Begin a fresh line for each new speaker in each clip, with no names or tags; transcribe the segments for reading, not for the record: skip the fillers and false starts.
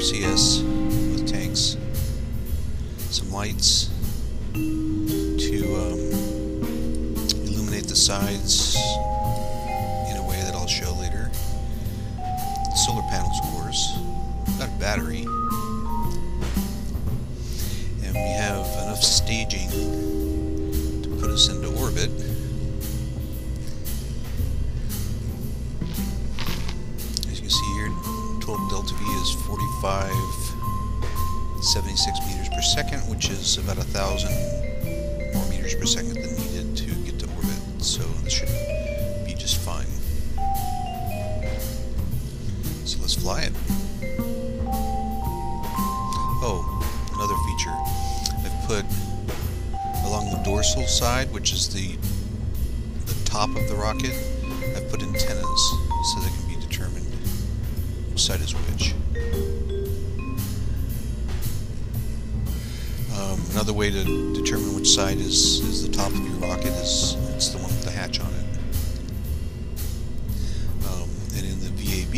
RCS with tanks, some lights to illuminate the sides in a way that I'll show later. Solar panels, of course. Got a battery. And we have enough staging to put us into orbit. As you can see here, total delta V is 4576 meters per second, which is about 1,000 more meters per second than needed to get to orbit. So this should be just fine. So let's fly it. Oh, another feature. I've put along the dorsal side, which is the top of the rocket, I've put antennas so they can be determined which side is which. Another way to determine which side is the top of your rocket is it's the one with the hatch on it. And in the VAB,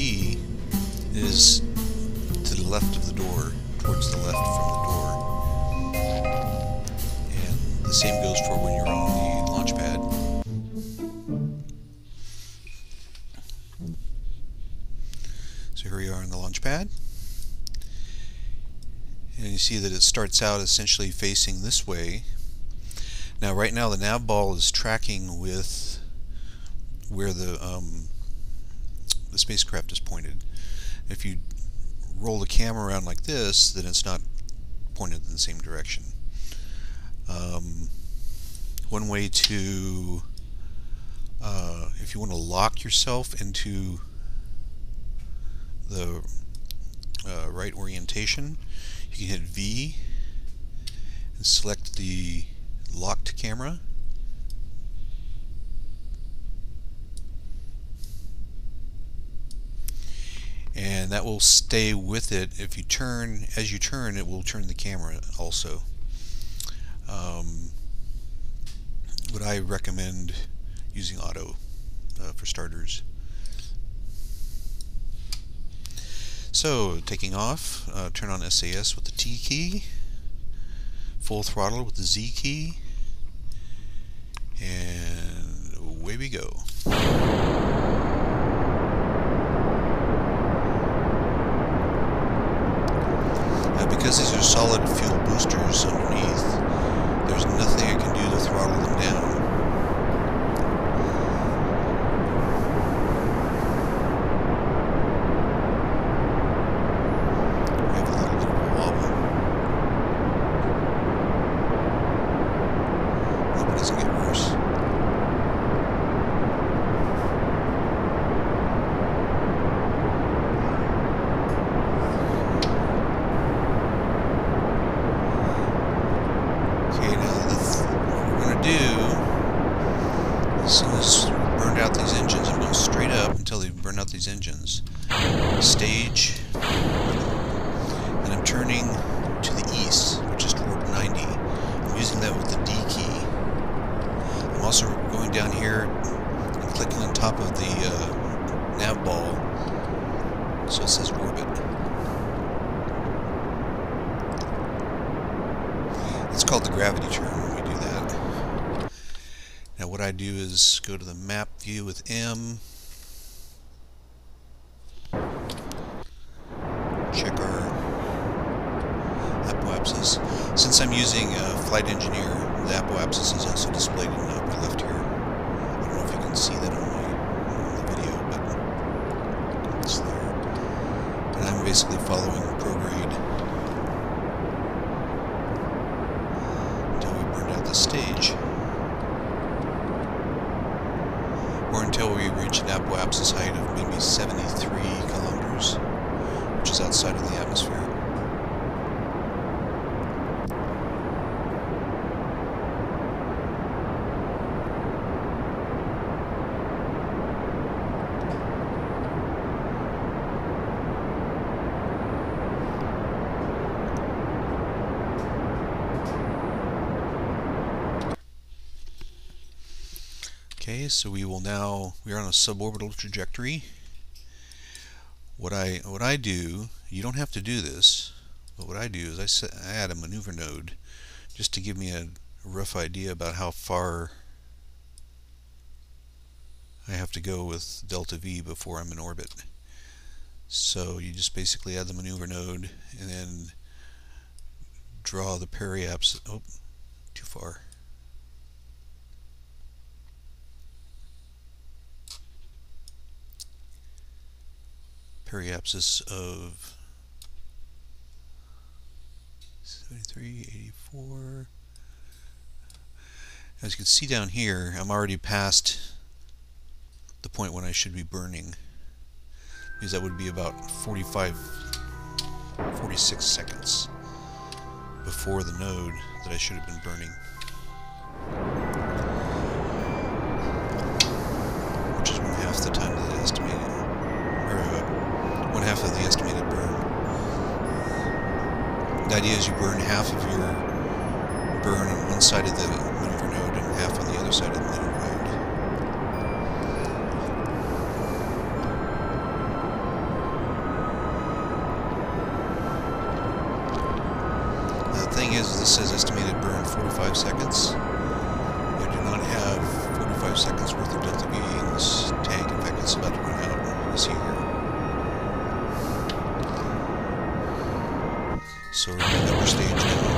it is to the left of the door, towards the left from the door. And the same goes for when you're on the launch pad. So here we are on the launch pad. And you see that it starts out essentially facing this way. Now right now the Navball is tracking with where the spacecraft is pointed. If you roll the camera around like this, then it's not pointed in the same direction. One way to, if you want to lock yourself into the right orientation, you can hit V and select the locked camera. And that will stay with it. If you turn, as you turn, it will turn the camera also. Would I recommend using auto for starters? So, taking off, turn on SAS with the T key, full throttle with the Z key, and away we go. Because these are solid fuel boosters underneath, there's nothing I can do to throttle them down. We have a little bit of a wobble. Hope it doesn't get worse. As soon as we've burned out these engines, I'm going straight up until they burn out these engines. Stage, and I'm turning to the east, which is toward 90. I'm using that with the D key. I'm also going down here and clicking on top of the Navball, so it says orbit. It's called the gravity turn when we do that. Now what I do is go to the map view with M, check our apoapsis. Since I'm using Flight Engineer, the apoapsis is also displayed in the upper left here. I don't know if you can see that on the video, but it's there. And I'm basically following prograde until we burned out the stage. Or until we reach an apoapsis height of maybe 73 kilometers, which is outside of the atmosphere. Okay, so we are on a suborbital trajectory. What I do, you don't have to do this, but what I do is I add a maneuver node just to give me a rough idea about how far I have to go with delta V before I'm in orbit. So you just basically add the maneuver node and then draw the periapsis. Oh, too far. Periapsis of 73, 84. As you can see down here, I'm already past the point when I should be burning, because that would be about 46 seconds before the node that I should have been burning, which is one-half the time of the estimated, or one-half of the estimated burn. The idea is you burn half of your burn on one side of the maneuver node and half on the other side of the maneuver node. The thing is, this says estimated burn 45 seconds. I do not have 45 seconds worth of delta V in this tank. In fact, it's about to run out. You see here. So we're in the upper stage now.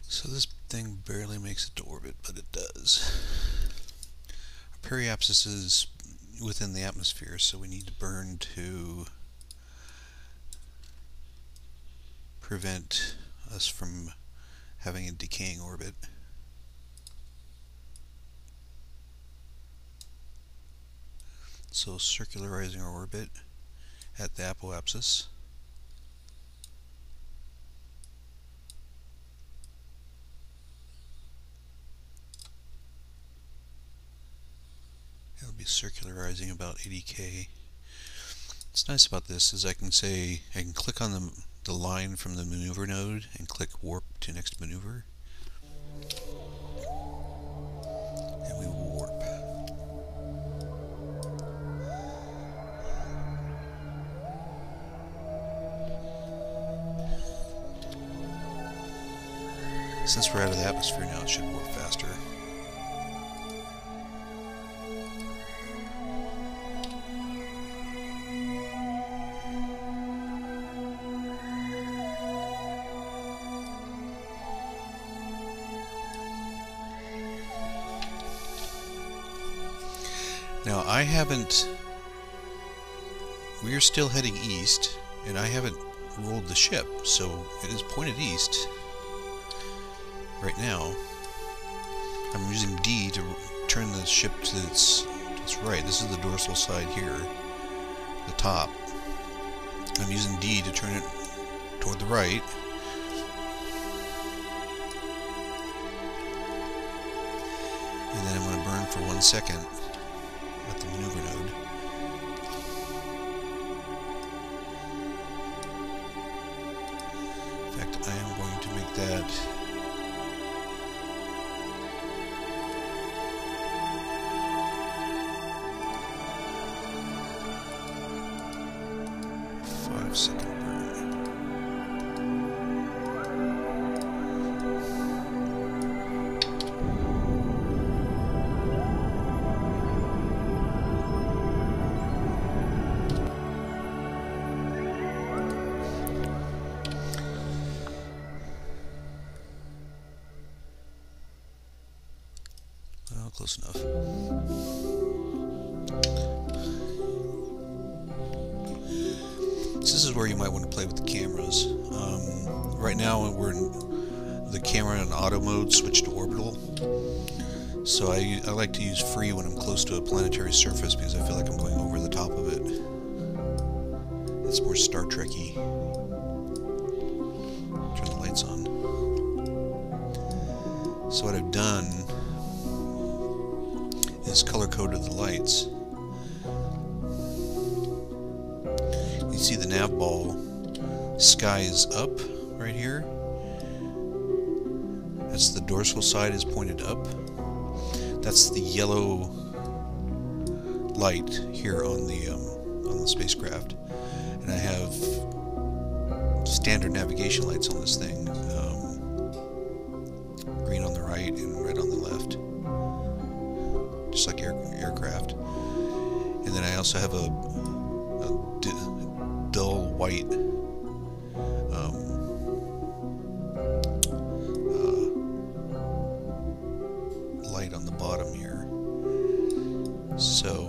So this thing barely makes it to orbit, but it does. Our periapsis is within the atmosphere, so we need to burn to prevent us from having a decaying orbit. So circularizing our orbit at the apoapsis. It'll be circularizing about 80K. What's nice about this is I can click on the line from the maneuver node and click warp to next maneuver. And we will warp. Since we're out of the atmosphere now, it should warp faster. Now we are still heading east, and I haven't rolled the ship, so it is pointed east right now. I'm using D to turn the ship to its right. This is the dorsal side here, the top. I'm using D to turn it toward the right. And then I'm going to burn for 1 second at the maneuver node. In fact, I am going to make that 5-second burn. Oh, close enough. This is where you might want to play with the cameras. Right now we're in the camera in auto mode, switch to orbital. So I like to use free when I'm close to a planetary surface because I feel like I'm going over the top of it. It's more Star Trek-y. Turn the lights on. So what I've done is color-coded the lights. You see the Navball sky is up right here. That's the dorsal side is pointed up. That's the yellow light here on the spacecraft. And I have standard navigation lights on this thing. Green on the right and red on the left. Just like aircraft. And then I also have a dull white light on the bottom here. So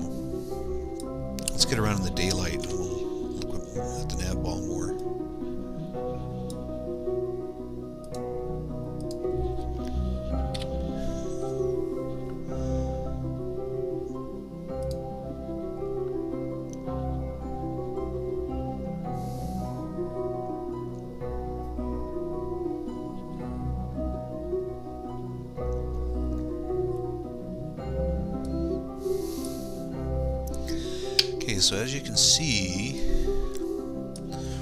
let's get around in the daylight and we'll look at the Navball more. Okay, so as you can see,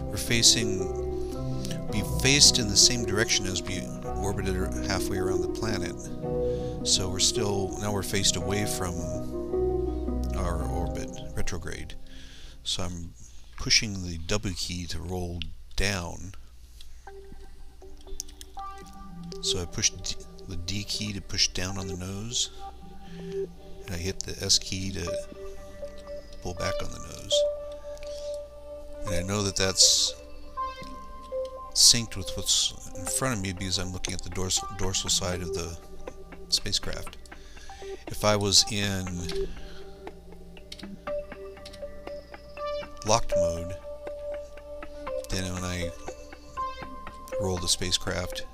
we faced in the same direction as we orbited halfway around the planet. So now we're faced away from our orbit, retrograde. So I'm pushing the W key to roll down. So I push the D key to push down on the nose, and I hit the S key to pull back on the nose. And I know that that's synced with what's in front of me because I'm looking at the dorsal side of the spacecraft. If I was in locked mode, then when I roll the spacecraft,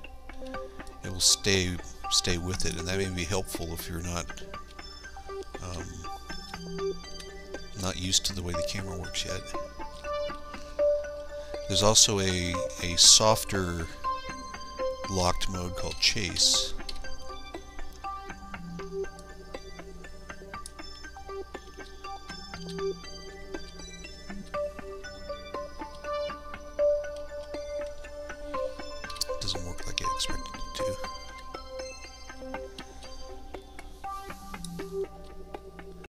it will stay with it, and that may be helpful if you're not used to the way the camera works yet. There's also a softer locked mode called Chase.